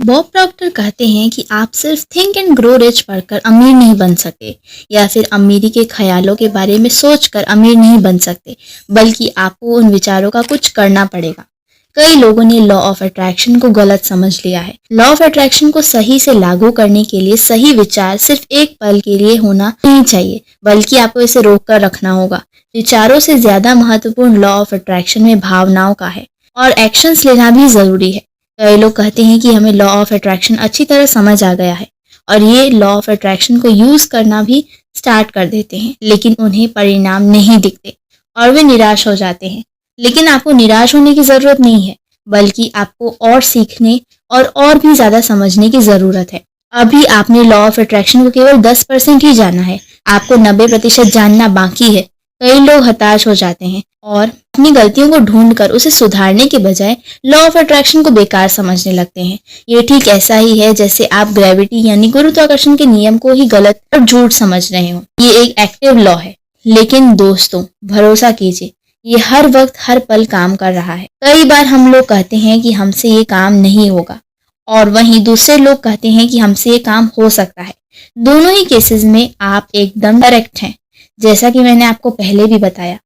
Bob Procter कहते हैं कि आप सिर्फ थिंक एंड ग्रो रिच पढ़कर अमीर नहीं बन सकते या फिर अमीरी के ख्यालों के बारे में सोचकर अमीर नहीं बन सकते, बल्कि आपको उन विचारों का कुछ करना पड़ेगा। कई लोगों ने लॉ ऑफ अट्रैक्शन को गलत समझ लिया है। लॉ ऑफ अट्रैक्शन को सही से लागू करने के लिए सही विचार सिर्फ एक पल के लिए होना नहीं चाहिए, बल्कि आपको इसे रोक कर रखना होगा। विचारों से ज्यादा महत्वपूर्ण लॉ ऑफ अट्रैक्शन में भावनाओं का है और एक्शंस लेना भी जरूरी है। कई लोग कहते हैं कि हमें लॉ ऑफ अट्रैक्शन अच्छी तरह समझ आ गया है और ये लॉ ऑफ अट्रैक्शन को यूज करना भी स्टार्ट कर देते हैं, लेकिन उन्हें परिणाम नहीं दिखते और वे निराश हो जाते हैं। लेकिन आपको निराश होने की जरूरत नहीं है, बल्कि आपको और सीखने और भी ज्यादा समझने की जरूरत है। अभी आपने लॉ ऑफ अट्रैक्शन को केवल 10% ही जाना है, आपको 90% जानना बाकी है। कई लोग हताश हो जाते हैं और अपनी गलतियों को ढूंढकर उसे सुधारने के बजाय लॉ ऑफ अट्रैक्शन को बेकार समझने लगते हैं। ये ठीक ऐसा ही है जैसे आप ग्रेविटी यानी गुरुत्वाकर्षण के नियम को ही गलत और झूठ समझ रहे हो। ये एक एक्टिव लॉ है, लेकिन दोस्तों भरोसा कीजिए, ये हर वक्त हर पल काम कर रहा है। कई बार हम लोग कहते हैं कि हमसे ये काम नहीं होगा और वहीं दूसरे लोग कहते हैं कि हमसे ये काम हो सकता है। दोनों ही केसेस में आप एकदम करेक्ट हैं। जैसा कि मैंने आपको पहले भी बताया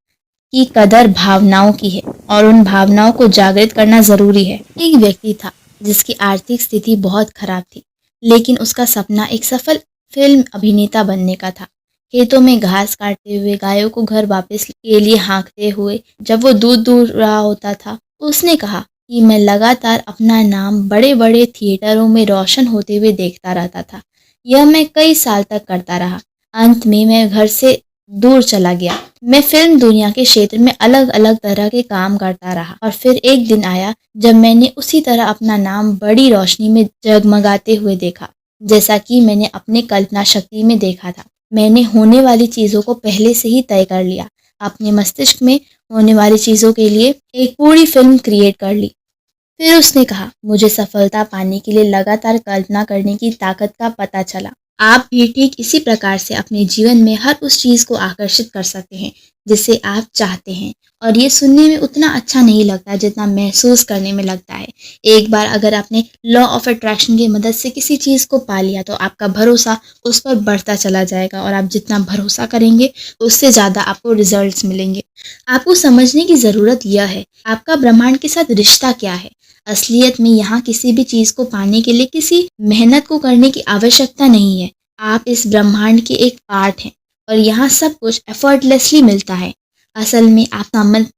कि कदर भावनाओं की है और उन भावनाओं को जागृत करना जरूरी है। एक व्यक्ति था जिसकी आर्थिक स्थिति बहुत खराब थी, लेकिन उसका सपना एक सफल फिल्म अभिनेता बनने का था। खेतों में घास काटते हुए, गायों को घर वापस के लिए हाँकते हुए, जब वो दूध दूह रहा होता था, उसने कहा कि मैं लगातार अपना नाम बड़े बड़े थिएटरों में रोशन होते हुए देखता रहता था। यह मैं कई साल तक करता रहा। अंत में मैं घर से दूर चला गया। मैं फिल्म दुनिया के क्षेत्र में अलग अलग तरह के काम करता रहा और फिर एक दिन आया जब मैंने उसी तरह अपना नाम बड़ी रोशनी में जगमगाते हुए देखा, जैसा कि मैंने अपने कल्पना शक्ति में देखा था। मैंने होने वाली चीजों को पहले से ही तय कर लिया, अपने मस्तिष्क में होने वाली चीजों के लिए एक पूरी फिल्म क्रिएट कर ली। फिर उसने कहा, मुझे सफलता पाने के लिए लगातार कल्पना करने की ताकत का पता चला। आप भी ठीक इसी प्रकार से अपने जीवन में हर उस चीज को आकर्षित कर सकते हैं जिसे आप चाहते हैं, और ये सुनने में उतना अच्छा नहीं लगता जितना महसूस करने में लगता है। एक बार अगर आपने लॉ ऑफ अट्रैक्शन की मदद से किसी चीज को पा लिया तो आपका भरोसा उस पर बढ़ता चला जाएगा और आप जितना भरोसा करेंगे उससे ज्यादा आपको रिजल्ट्स मिलेंगे। आपको समझने की जरूरत यह है, आपका ब्रह्मांड के साथ रिश्ता क्या है। असलियत में यहाँ किसी भी चीज को पाने के लिए किसी मेहनत को करने की आवश्यकता नहीं है। आप इस ब्रह्मांड के एक पार्ट हैं और यहाँ सब कुछ एफर्टलेसली मिलता है। असल में आप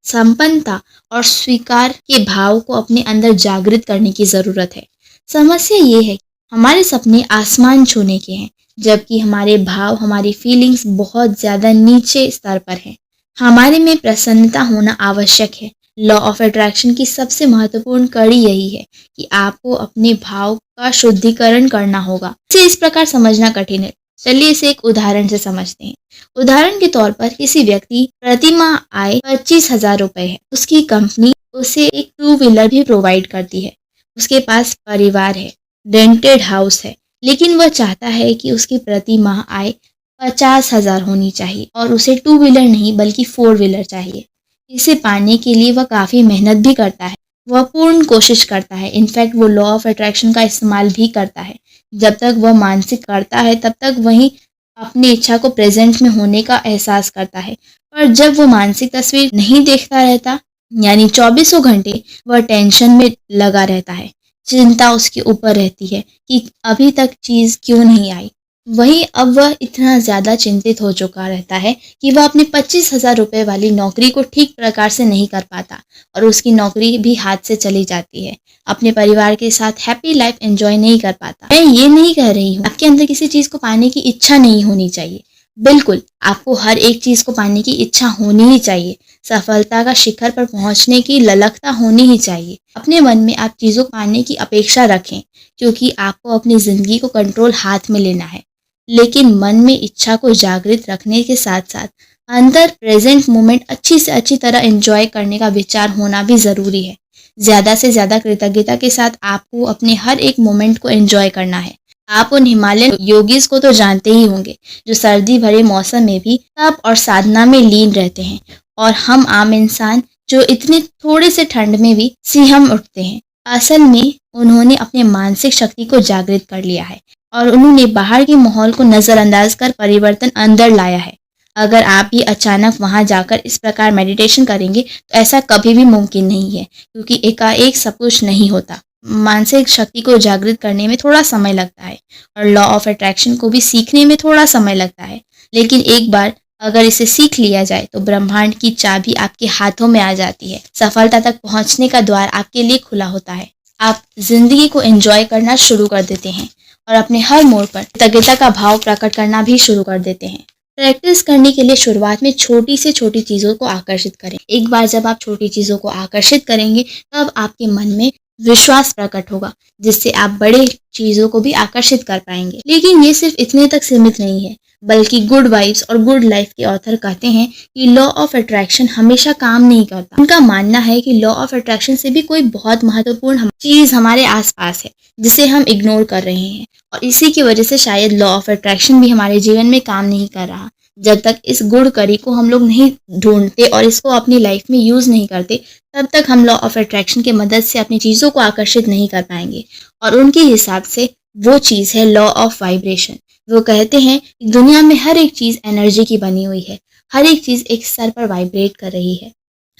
संपन्नता और स्वीकार के भाव को अपने अंदर जागृत करने की जरूरत है। समस्या ये है कि हमारे सपने आसमान छूने के हैं, जबकि हमारे भाव, हमारी फीलिंग्स बहुत ज्यादा नीचे स्तर पर हैं। हमारे में प्रसन्नता होना आवश्यक है। लॉ ऑफ अट्रैक्शन की सबसे महत्वपूर्ण कड़ी यही है कि आपको अपने भाव का शुद्धिकरण करना होगा। इसे इस प्रकार समझना कठिन है। चलिए इसे एक उदाहरण से समझते हैं। उदाहरण के तौर पर किसी व्यक्ति प्रति माह आय 25,000 रुपए है। उसकी कंपनी उसे एक 2 व्हीलर भी प्रोवाइड करती है। उसके पास परिवार है, रेंटेड हाउस है, लेकिन वह चाहता है कि उसकी प्रति माह आय 50,000 होनी चाहिए और उसे 2 व्हीलर नहीं बल्कि 4 व्हीलर चाहिए। इसे पाने के लिए वह काफ़ी मेहनत भी करता है, वह पूर्ण कोशिश करता है। इनफैक्ट वो लॉ ऑफ अट्रैक्शन का इस्तेमाल भी करता है। जब तक वह मानसिक करता है तब तक वही अपनी इच्छा को प्रेजेंट में होने का एहसास करता है। पर जब वो मानसिक तस्वीर नहीं देखता रहता, यानी 24 घंटे वह टेंशन में लगा रहता है, चिंता उसके ऊपर रहती है कि अभी तक चीज़ क्यों नहीं आई। वहीं अब वह इतना ज़्यादा चिंतित हो चुका रहता है कि वह अपने 25,000 रुपये वाली नौकरी को ठीक प्रकार से नहीं कर पाता और उसकी नौकरी भी हाथ से चली जाती है। अपने परिवार के साथ हैप्पी लाइफ एंजॉय नहीं कर पाता। मैं ये नहीं कह रही हूँ आपके अंदर किसी चीज़ को पाने की इच्छा नहीं होनी चाहिए। बिल्कुल, आपको हर एक चीज़ को पाने की इच्छा होनी ही चाहिए। सफलता का शिखर पर पहुंचने की ललकता होनी ही चाहिए। अपने मन में आप चीज़ों को पाने की अपेक्षा रखें, क्योंकि आपको अपनी ज़िंदगी को कंट्रोल हाथ में लेना है। लेकिन मन में इच्छा को जागृत रखने के साथ साथ अंदर प्रेजेंट मोमेंट अच्छी से अच्छी तरह एंजॉय करने का विचार होना भी ज़रूरी है। ज़्यादा से ज़्यादा कृतज्ञता के साथ आपको अपने हर एक मोमेंट को एंजॉय करना है। आप उन हिमालयन योगीज को तो जानते ही होंगे जो सर्दी भरे मौसम में भी तप और साधना में लीन रहते हैं, और हम आम इंसान जो इतने थोड़े से ठंड में भी सिहम उठते हैं। असल में उन्होंने अपने मानसिक शक्ति को जागृत कर लिया है और उन्होंने बाहर के माहौल को नज़रअंदाज कर परिवर्तन अंदर लाया है। अगर आप भी अचानक वहां जाकर इस प्रकार मेडिटेशन करेंगे तो ऐसा कभी भी मुमकिन नहीं है, क्योंकि एकाएक सब कुछ नहीं होता। मानसिक शक्ति को जागृत करने में थोड़ा समय लगता है और लॉ ऑफ अट्रैक्शन को भी सीखने में थोड़ा समय लगता है, लेकिन एक बार अगर इसे सीख लिया जाए तो ब्रह्मांड की चाबी आपके हाथों में आ जाती है। सफलता तक पहुंचने का द्वार आपके लिए खुला होता है। आप जिंदगी को एंजॉय करना शुरू कर देते हैं और अपने हर मोड़ पर कृतज्ञता का भाव प्रकट करना भी शुरू कर देते हैं। प्रैक्टिस करने के लिए शुरुआत में छोटी से छोटी चीज़ों को आकर्षित करें। एक बार जब आप छोटी चीज़ों को आकर्षित करेंगे तब आपके मन में विश्वास प्रकट होगा, जिससे आप बड़े चीज़ों को भी आकर्षित कर पाएंगे। लेकिन ये सिर्फ इतने तक सीमित नहीं है, बल्कि गुड वाइब्स और गुड लाइफ के ऑथर कहते हैं कि लॉ ऑफ अट्रैक्शन हमेशा काम नहीं करता। उनका मानना है कि लॉ ऑफ अट्रैक्शन से भी कोई बहुत महत्वपूर्ण चीज़ हमारे आसपास है जिसे हम इग्नोर कर रहे हैं, और इसी की वजह से शायद लॉ ऑफ अट्रैक्शन भी हमारे जीवन में काम नहीं कर रहा। जब तक इस गुड़ करी को हम लोग नहीं ढूंढते और इसको अपनी लाइफ में यूज़ नहीं करते, तब तक हम लॉ ऑफ अट्रैक्शन की मदद से अपनी चीज़ों को आकर्षित नहीं कर पाएंगे। और उनके हिसाब से वो चीज़ है लॉ ऑफ वाइब्रेशन। वो कहते हैं कि दुनिया में हर एक चीज़ एनर्जी की बनी हुई है, हर एक चीज़ एक स्तर पर वाइब्रेट कर रही है।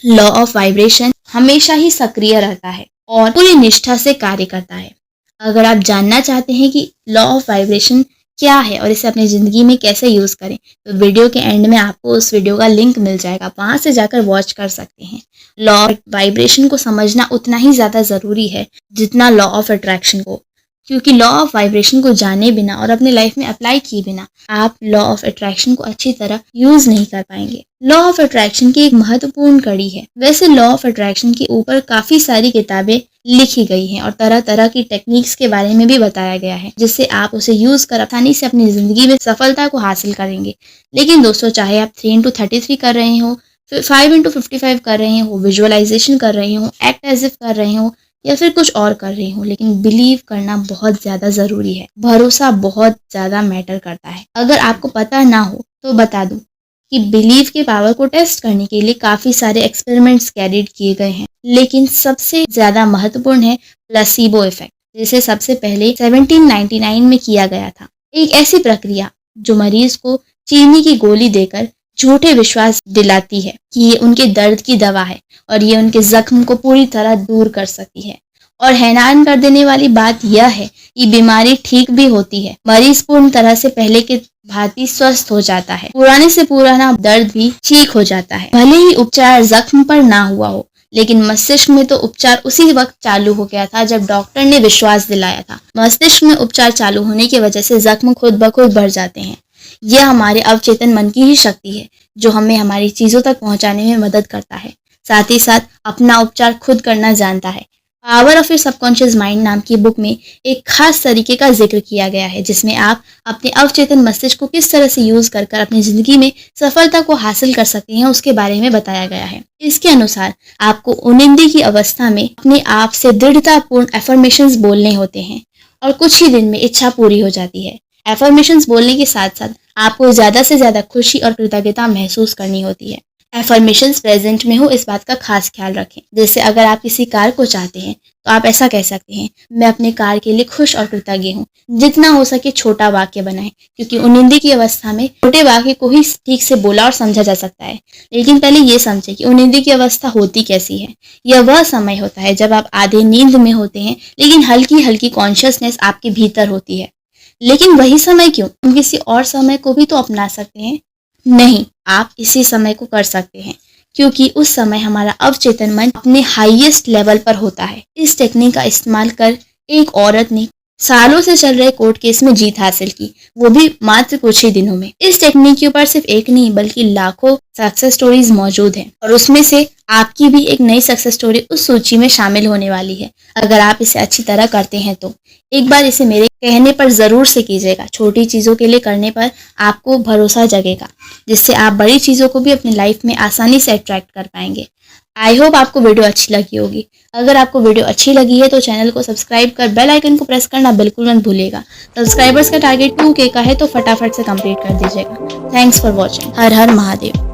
लॉ ऑफ वाइब्रेशन हमेशा ही सक्रिय रहता है और पूरी निष्ठा से कार्य करता है। अगर आप जानना चाहते हैं कि लॉ ऑफ वाइब्रेशन क्या है और इसे अपनी ज़िंदगी में कैसे यूज़ करें, तो वीडियो के एंड में आपको उस वीडियो का लिंक मिल जाएगा, आप वहाँ से जाकर वॉच कर सकते हैं। लॉ ऑफ वाइब्रेशन को समझना उतना ही ज़्यादा ज़रूरी है जितना लॉ ऑफ अट्रैक्शन को, क्योंकि लॉ ऑफ वाइब्रेशन को जाने बिना और अपने लाइफ में अप्लाई किए बिना आप लॉ ऑफ अट्रैक्शन को अच्छी तरह यूज़ नहीं कर पाएंगे। लॉ ऑफ अट्रैक्शन की एक महत्वपूर्ण कड़ी है। वैसे लॉ ऑफ अट्रैक्शन के ऊपर काफ़ी सारी किताबें लिखी गई हैं और तरह तरह की टेक्निक्स के बारे में भी बताया गया है, जिससे आप उसे यूज़ कर आसानी से अपनी ज़िंदगी में सफलता को हासिल करेंगे। लेकिन दोस्तों, चाहे आप 3 into 33 कर रहे हो, 5 into 55 कर रहे हो, विजुअलाइजेशन कर रहे हो, एक्ट एज इफ कर रहे हो, या फिर कुछ और कर रही हूँ, लेकिन बिलीव करना बहुत ज़्यादा ज़रूरी है। भरोसा बहुत ज़्यादा मैटर करता है। अगर आपको पता ना हो तो बता दूँ कि बिलीव के पावर को टेस्ट करने के लिए काफ़ी सारे एक्सपेरिमेंट्स कैरिड किए गए हैं, लेकिन सबसे ज़्यादा महत्वपूर्ण है प्लेसिबो इफेक्ट, जिसे सबसे पहले 1799 में किया गया था। एक ऐसी प्रक्रिया जो मरीज को चीनी की गोली देकर झूठे विश्वास दिलाती है कि ये उनके दर्द की दवा है और ये उनके जख्म को पूरी तरह दूर कर सकती है। और हैरान कर देने वाली बात यह है कि बीमारी ठीक भी होती है। मरीज पूर्ण तरह से पहले के भांति स्वस्थ हो जाता है, पुराने से पुराना दर्द भी ठीक हो जाता है। भले ही उपचार जख्म पर ना हुआ हो, लेकिन मस्तिष्क में तो उपचार उसी वक्त चालू हो गया था जब डॉक्टर ने विश्वास दिलाया था। मस्तिष्क में उपचार चालू होने की वजह से जख्म खुद ब खुद बढ़ जाते हैं। यह हमारे अवचेतन मन की ही शक्ति है जो हमें हमारी चीज़ों तक पहुंचाने में मदद करता है। साथ ही साथ अपना उपचार खुद करना जानता है। Power of your subconscious mind नाम की बुक में एक खास तरीके का जिक्र किया गया है, जिसमें आप अपने अवचेतन मस्तिष्क को किस तरह से यूज़ कर अपनी ज़िंदगी में सफलता को हासिल कर सकते हैं उसके बारे में बताया गया है। इसके अनुसार आपको उनिंदी की अवस्था में अपने आप से दृढ़तापूर्ण एफर्मेशंस बोलने होते हैं और कुछ ही दिन में इच्छा पूरी हो जाती है। एफर्मेशंस बोलने के साथ साथ आपको ज़्यादा से ज़्यादा खुशी और कृतज्ञता महसूस करनी होती है। एफर्मेशंस प्रेजेंट में हो इस बात का खास ख्याल रखें। जैसे अगर आप किसी कार को चाहते हैं तो आप ऐसा कह सकते हैं, मैं अपने कार के लिए खुश और कृतज्ञ हूँ। जितना हो सके छोटा वाक्य बनाएं, क्योंकि उनिंदी की अवस्था में छोटे वाक्य को ही ठीक से बोला और समझा जा सकता है। लेकिन पहले ये समझें कि उनिंदी की अवस्था होती कैसी है। यह वह समय होता है जब आप आधे नींद में होते हैं, लेकिन हल्की हल्की कॉन्शियसनेस आपके भीतर होती है। लेकिन वही समय क्यों, हम किसी और समय को भी तो अपना सकते हैं। नहीं, आप इसी समय को कर सकते हैं, क्योंकि उस समय हमारा अवचेतन मन अपने हाईएस्ट लेवल पर होता है। इस टेक्निक का इस्तेमाल कर एक औरत ने सालों से चल रहे कोर्ट केस में जीत हासिल की, वो भी मात्र कुछ ही दिनों में। इस टेक्निक के ऊपर सिर्फ एक नहीं बल्कि लाखों सक्सेस स्टोरीज मौजूद हैं और उसमें से आपकी भी एक नई सक्सेस स्टोरी उस सूची में शामिल होने वाली है। अगर आप इसे अच्छी तरह करते हैं तो एक बार इसे मेरे कहने पर ज़रूर से कीजिएगा। छोटी चीज़ों के लिए करने पर आपको भरोसा जगेगा, जिससे आप बड़ी चीज़ों को भी अपनी लाइफ में आसानी से अट्रैक्ट कर पाएंगे। आई होप आपको वीडियो अच्छी लगी होगी। अगर आपको वीडियो अच्छी लगी है तो चैनल को सब्सक्राइब कर बेल आइकन को प्रेस करना बिल्कुल मत भूलिएगा। सब्सक्राइबर्स का टारगेट 2K का है तो फटाफट से कंप्लीट कर दीजिएगा। Thanks for watching. Her her Mahadev.